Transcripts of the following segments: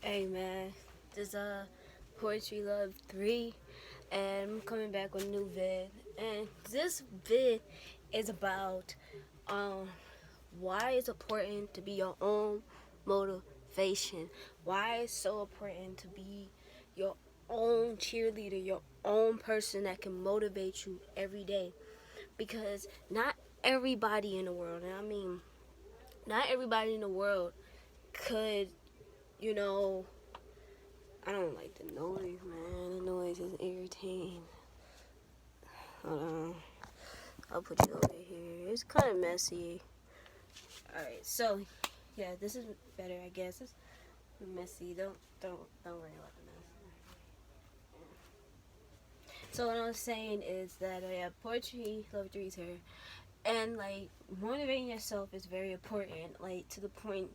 Hey man, this is Poetry Love 3, and I'm coming back with a new vid. And this vid is about um why it's important to be your own motivation. Why it's so important to be your own cheerleader, your own person that can motivate you every day. Because not everybody in the world, and I mean not everybody in the world could, you know, I don't like the noise, man. The noise is irritating. Hold on. I'll put you over here. It's kind of messy. Alright, so, yeah, this is better, I guess. It's messy. Don't worry about the mess. So what I'm saying is that I have poetry, love threes here. And, like, motivating yourself is very important. Like, to the point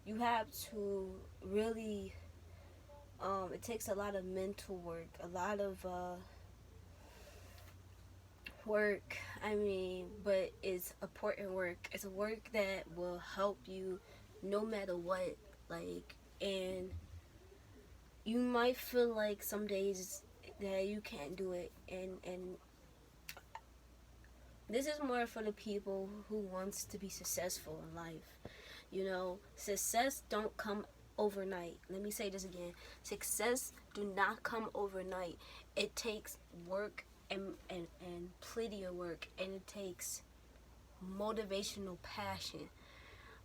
you have to really, it takes a lot of mental work, a lot of, work. I mean, but it's important work. It's a work that will help you no matter what. Like, and you might feel like some days that you can't do it, and this is more for the people who wants to be successful in life. You know, success don't come overnight. Let me say this again. Success do not come overnight. It takes work and plenty of work, and it takes motivational passion.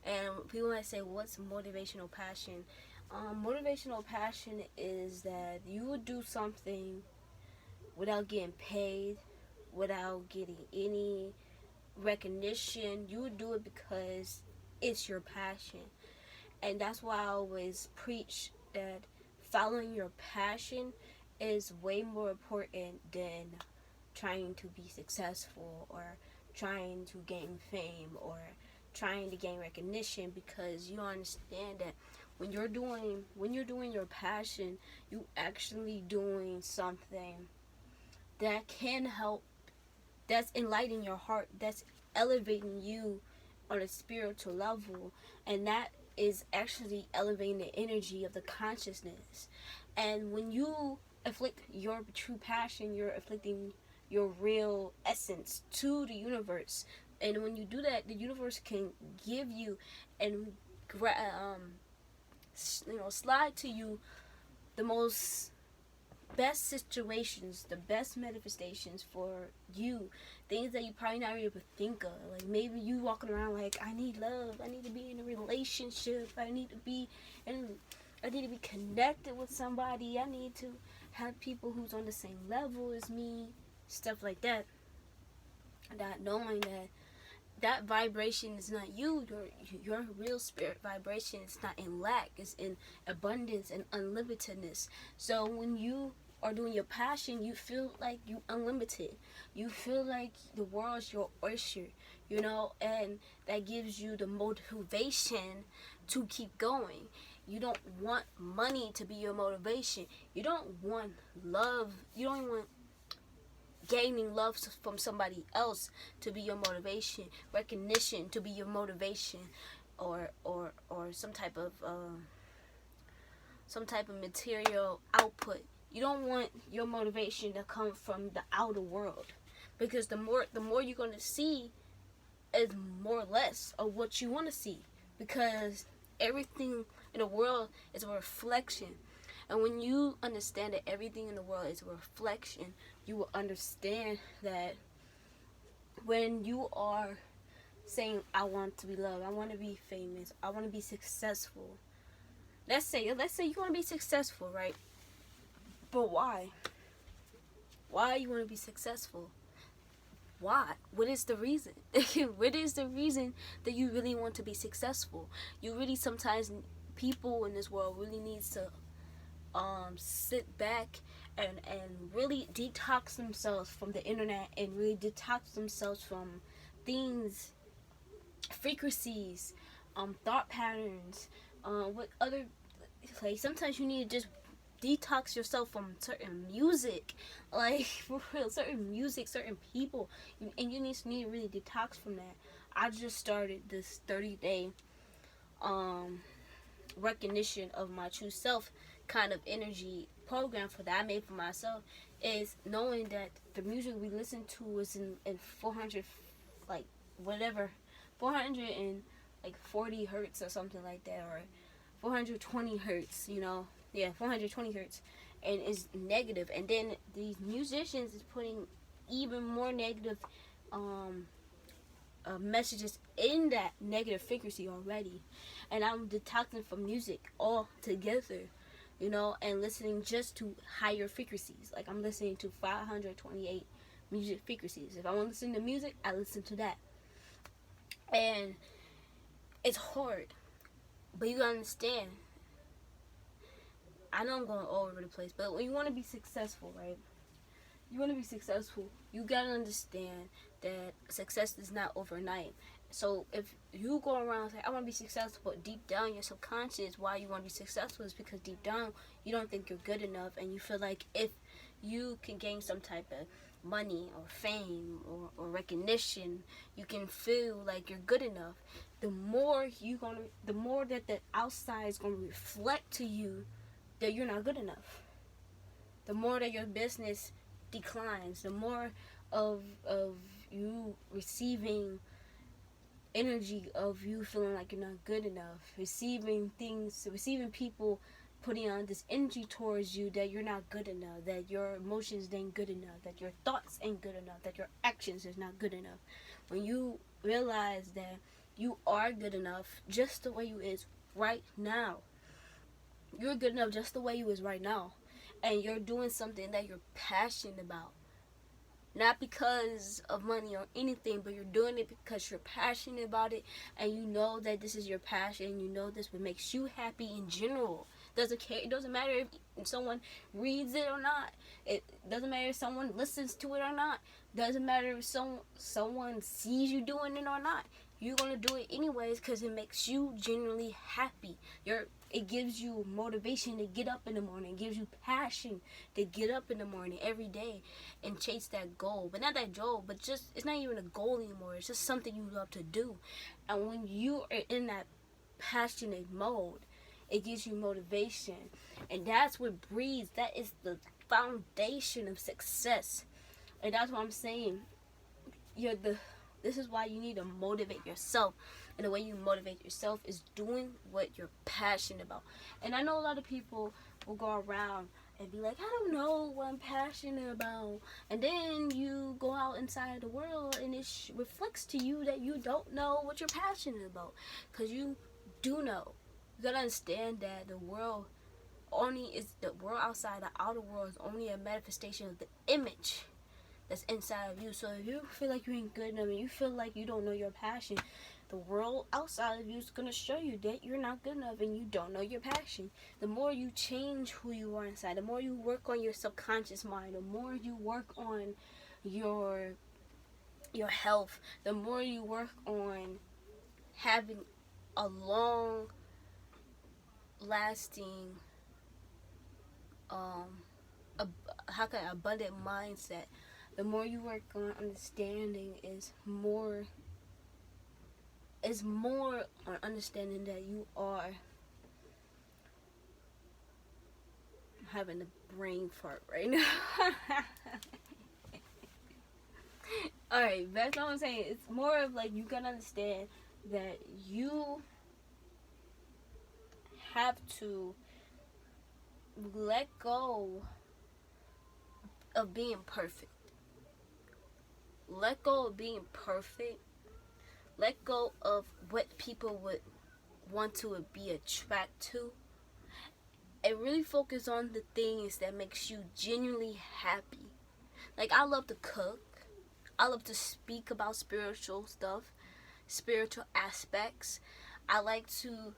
And people might say, what's motivational passion? Motivational passion is that you would do something without getting paid, without getting any recognition. You would do it because it's your passion. And that's why I always preach that following your passion is way more important than trying to be successful or trying to gain fame or trying to gain recognition, because you understand that when you're doing your passion, you actually doing something that can help, that's enlightening your heart, that's elevating you on a spiritual level, and that is actually elevating the energy of the consciousness. And when you afflict your true passion, you're afflicting your real essence to the universe. And when you do that, the universe can give you and slide to you the most best situations, the best manifestations for you, things that you probably not even think of. Like maybe you walking around like, I need love, I need to be in a relationship, I need to be connected with somebody, I need to have people who's on the same level as me, stuff like that. Not knowing that that vibration is not you. Your real spirit vibration is not in lack. It's in abundance and unlimitedness. So when you are doing your passion, you feel like you unlimited. You feel like the world's your oyster, and that gives you the motivation to keep going. You don't want money to be your motivation. You don't want love. You don't want gaining love from somebody else to be your motivation, recognition to be your motivation, or some type of material output. You don't want your motivation to come from the outer world, because the more you're going to see is more or less of what you want to see, because everything in the world is a reflection. And when you understand that everything in the world is a reflection, you will understand that when you are saying, I want to be loved, I want to be famous, I want to be successful. Let's say you want to be successful, right? But why? Why you want to be successful? Why? What is the reason? What is the reason that you really want to be successful? You really, sometimes people in this world really needs to sit back and really detox themselves from the internet, and really detox themselves from things, frequencies, thought patterns, what other, like sometimes you need to just detox yourself from certain music, like for real, certain music, certain people, and you need to really detox from that. I just started this 30-day recognition of my true self kind of energy program for that I made for myself is knowing that the music we listen to is in 400 like whatever 400 and like 40 hertz or something like that, or 420 hertz, you know, yeah, 420 hertz, and is negative. And then these musicians is putting even more negative messages in that negative frequency already, and I'm detoxing from music altogether, you know, and listening just to higher frequencies. Like I'm listening to 528 music frequencies. If I want to listen to music, I listen to that. And it's hard, but you gotta understand. I know I'm going all over the place, but when you want to be successful, right? You want to be successful, you gotta understand that success is not overnight. So if you go around and say I want to be successful, but deep down your subconscious why you want to be successful is because deep down you don't think you're good enough, and you feel like if you can gain some type of money or fame or recognition, you can feel like you're good enough. The more that the outside is gonna reflect to you that you're not good enough. The more that your business declines, the more of you receiving energy of you feeling like you're not good enough, receiving people putting on this energy towards you that you're not good enough, that your emotions ain't good enough, that your thoughts ain't good enough, that your actions is not good enough. When you realize that you are good enough just the way you is right now, you're good enough just the way you is right now, and you're doing something that you're passionate about, not because of money or anything, but you're doing it because you're passionate about it, and you know that this is your passion, you know this what makes you happy in general. It doesn't matter if someone reads it or not. It doesn't matter if someone listens to it or not. Doesn't matter if someone sees you doing it or not. You're gonna do it anyways because it makes you genuinely happy. It gives you motivation to get up in the morning. It gives you passion to get up in the morning every day and chase that goal. But not that goal, but just, it's not even a goal anymore. It's just something you love to do. And when you are in that passionate mode, it gives you motivation. And that's what breeds. That is the foundation of success. And that's what I'm saying. This is why you need to motivate yourself. And the way you motivate yourself is doing what you're passionate about. And I know a lot of people will go around and be like, I don't know what I'm passionate about. And then you go out inside the world and it reflects to you that you don't know what you're passionate about. Because you do know. You gotta understand that the world outside, the outer world is only a manifestation of the image that's inside of you. So if you feel like you ain't good enough and you feel like you don't know your passion, the world outside of you is going to show you that you're not good enough and you don't know your passion. The more you change who you are inside, the more you work on your subconscious mind, the more you work on your health, the more you work on having a long lasting abundant mindset, the more you work on understanding is more on understanding that you are. I'm having a brain fart right now. Alright, that's what I'm saying. It's more of like you gotta understand that you have to let go of being perfect. Let go of being perfect. Let go of what people would want to be attracted to. And really focus on the things that makes you genuinely happy. Like, I love to cook. I love to speak about spiritual stuff, spiritual aspects. I like to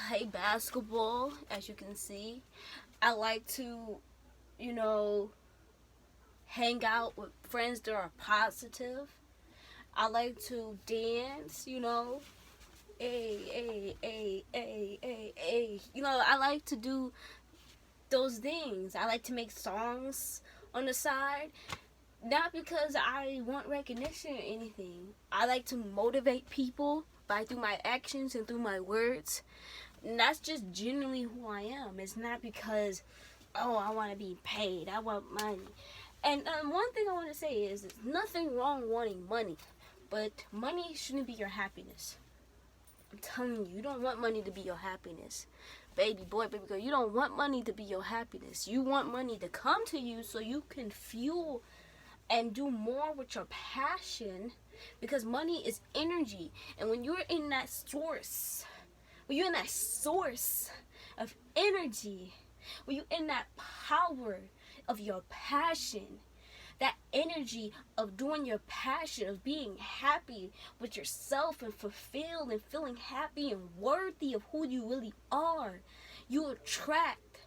play basketball, as you can see. I like to, hang out with friends that are positive. I like to dance, Hey. I like to do those things. I like to make songs on the side. Not because I want recognition or anything. I like to motivate people through my actions and through my words. And that's just genuinely who I am. It's not because, oh, I want to be paid. I want money. And one thing I want to say is there's nothing wrong wanting money. But money shouldn't be your happiness. I'm telling you, you don't want money to be your happiness. Baby boy, baby girl, you don't want money to be your happiness. You want money to come to you so you can fuel and do more with your passion, because money is energy. And when you're in that source, when you're in that source of energy, when you're in that power of your passion, that energy of doing your passion, of being happy with yourself and fulfilled and feeling happy and worthy of who you really are, you attract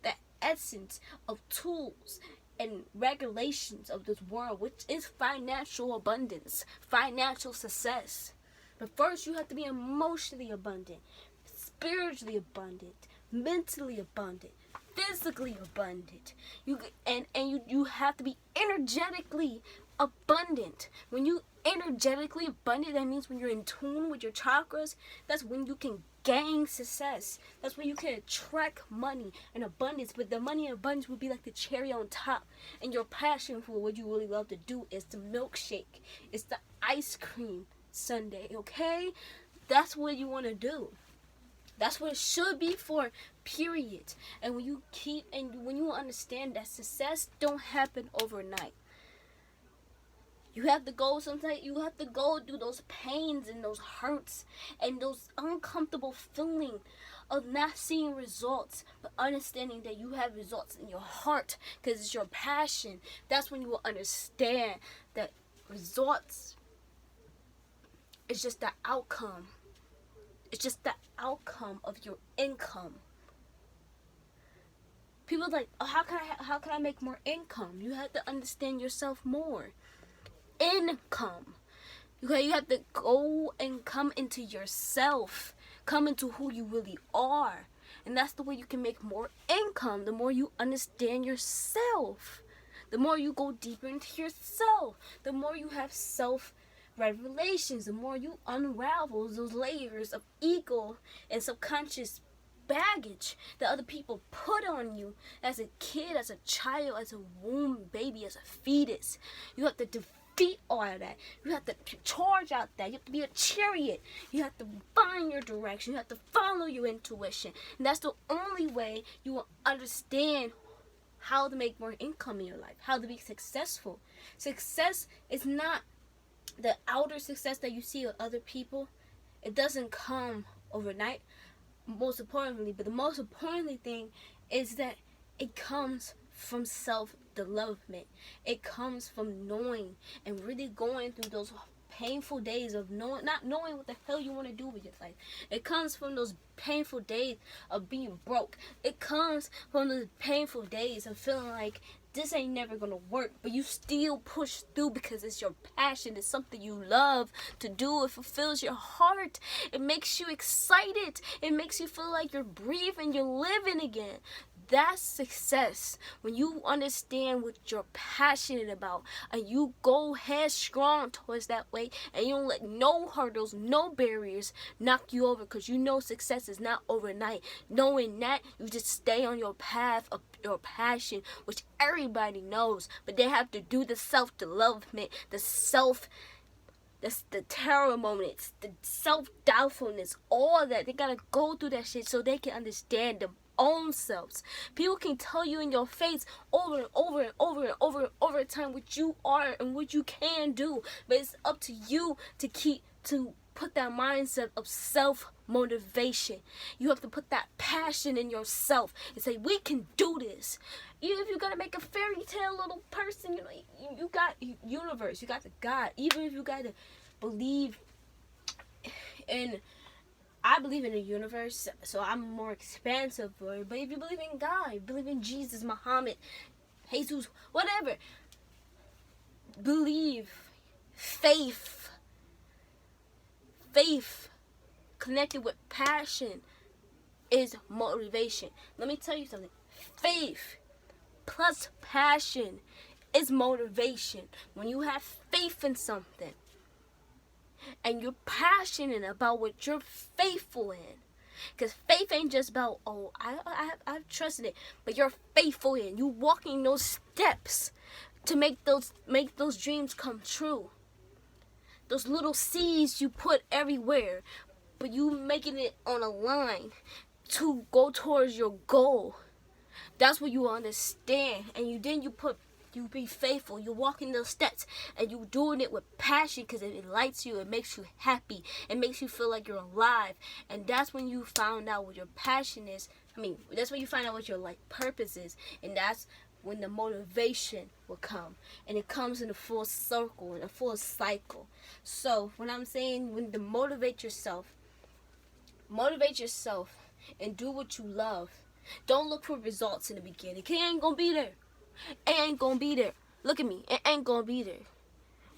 that essence of tools and regulations of this world, which is financial abundance, financial success. But first, you have to be emotionally abundant, spiritually abundant, mentally abundant, physically abundant. You have to be energetically abundant. When you energetically abundant, that means when you're in tune with your chakras, that's when you can gain success. That's when you can attract money and abundance. But the money and abundance will be like the cherry on top. And your passion for what you really love to do is the milkshake. It's the ice cream sundae, okay? That's what you want to do. That's what it should be for, period. And when you understand that success don't happen overnight. You have to go through those pains and those hurts and those uncomfortable feeling of not seeing results, but understanding that you have results in your heart because it's your passion. That's when you will understand that results is just the outcome. It's just the outcome of your income. People are like, oh, how can I make more income? You have to understand yourself more. Income. You have to go and come into yourself. Come into who you really are. And that's the way you can make more income. The more you understand yourself. The more you go deeper into yourself. The more you have self-revelations. The more you unravel those layers of ego and subconscious baggage that other people put on you as a kid, as a child, as a womb baby, as a fetus. You have to defeat all of that. You have to charge out that. You have to be a chariot. You have to find your direction. You have to follow your intuition. And that's the only way you will understand how to make more income in your life, how to be successful. Success is not the outer success that you see with other people. It doesn't come overnight, most importantly. But the most importantly thing is that it comes from self-development. It comes from knowing and really going through those painful days of not knowing what the hell you want to do with your life. It comes from those painful days of being broke. It comes from those painful days of feeling like this ain't never gonna work, but you still push through because it's your passion. It's something you love to do. It fulfills your heart. It makes you excited. It makes you feel like you're breathing, you're living again. That's success. When you understand what you're passionate about and you go headstrong towards that way and you don't let no hurdles, no barriers knock you over, because you know success is not overnight. Knowing that, you just stay on your path of your passion, which everybody knows, but they have to do the self-development, that's the terror moments, the self-doubtfulness, all that. They gotta go through that shit so they can understand them own selves. People can tell you in your face over and over and over and over and over time what you are and what you can do, but it's up to you to put that mindset of self-motivation. You have to put that passion in yourself and say, we can do this. Even if you gotta make a fairy tale little person, you got universe, you got the God. Even if you gotta believe in, I believe in the universe, so I'm more expansive. But if you believe in God, you believe in Jesus, Muhammad, Jesus, whatever, believe, faith connected with passion is motivation. Let me tell you something. Faith plus passion is motivation. When you have faith in something and you're passionate about what you're faithful in, Because faith ain't just about, oh, I've trusted it, but you're faithful in you walking those steps to make those dreams come true. Those little seeds you put everywhere, but you making it on a line to go towards your goal. That's what you understand. And you be faithful. You're walking those steps and you doing it with passion because it lights you. It makes you happy. It makes you feel like you're alive. And that's when you found out what your passion is. That's when you find out what your purpose is. And that's when the motivation will come. And it comes in a full circle, in a full cycle. So when I'm saying when to motivate yourself and do what you love. Don't look for results in the beginning. It ain't gonna be there. It ain't gonna be there. Look at me. It ain't gonna be there.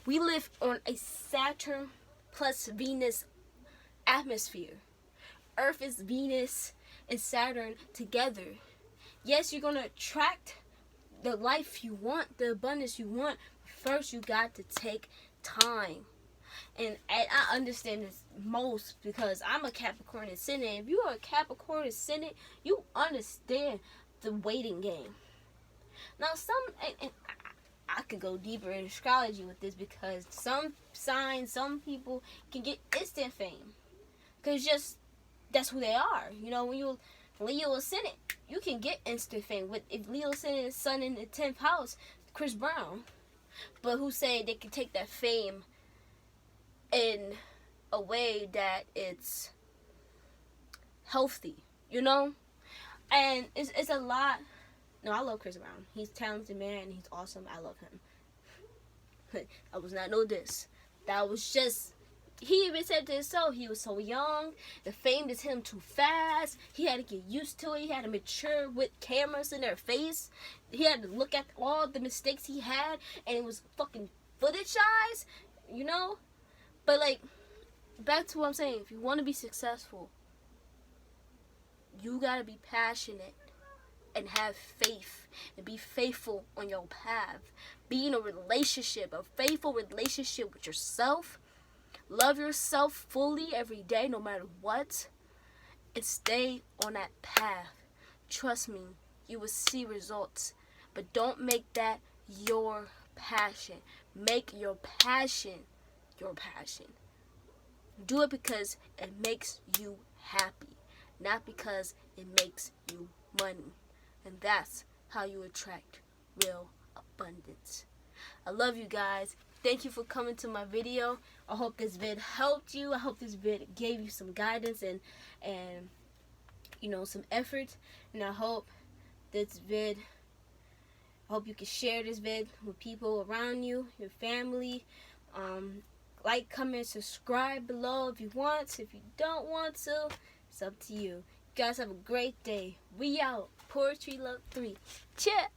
We live on a Saturn plus Venus atmosphere. Earth is Venus and Saturn together. Yes, you're gonna attract the life you want, the abundance you want. First, you got to take time. And I understand this most because I'm a Capricorn ascendant. If you are a Capricorn ascendant, you understand the waiting game. Now, I could go deeper in astrology with this because some signs, some people can get instant fame. Because that's who they are. You know, when you're Leo ascendant, you can get instant fame. If Leo ascendant is sun in the 10th house, Chris Brown. But who say they can take that fame in a way that it's healthy, you know? And it's a lot. No, I love Chris Brown. He's a talented man. He's awesome. I love him. I was not know this. That was just, he even said to himself, he was so young. The fame just hit him too fast. He had to get used to it. He had to mature with cameras in their face. He had to look at all the mistakes he had. And it was fucking footage eyes, you know? But, back to what I'm saying. If you want to be successful, you got to be passionate and have faith and be faithful on your path. Be in a faithful relationship with yourself. Love yourself fully every day, no matter what. And stay on that path. Trust me, you will see results. But don't make that your passion. Make your passion your passion. Do it because it makes you happy, not because it makes you money. And that's how you attract real abundance. I love you guys. Thank you for coming to my video. I hope this vid helped you. I hope this vid gave you some guidance and some effort. And I hope you can share this vid with people around you, your family. Like, comment, subscribe below if you want. If you don't want to, it's up to you. You guys have a great day. We out. Poetry Love 3. Cheers.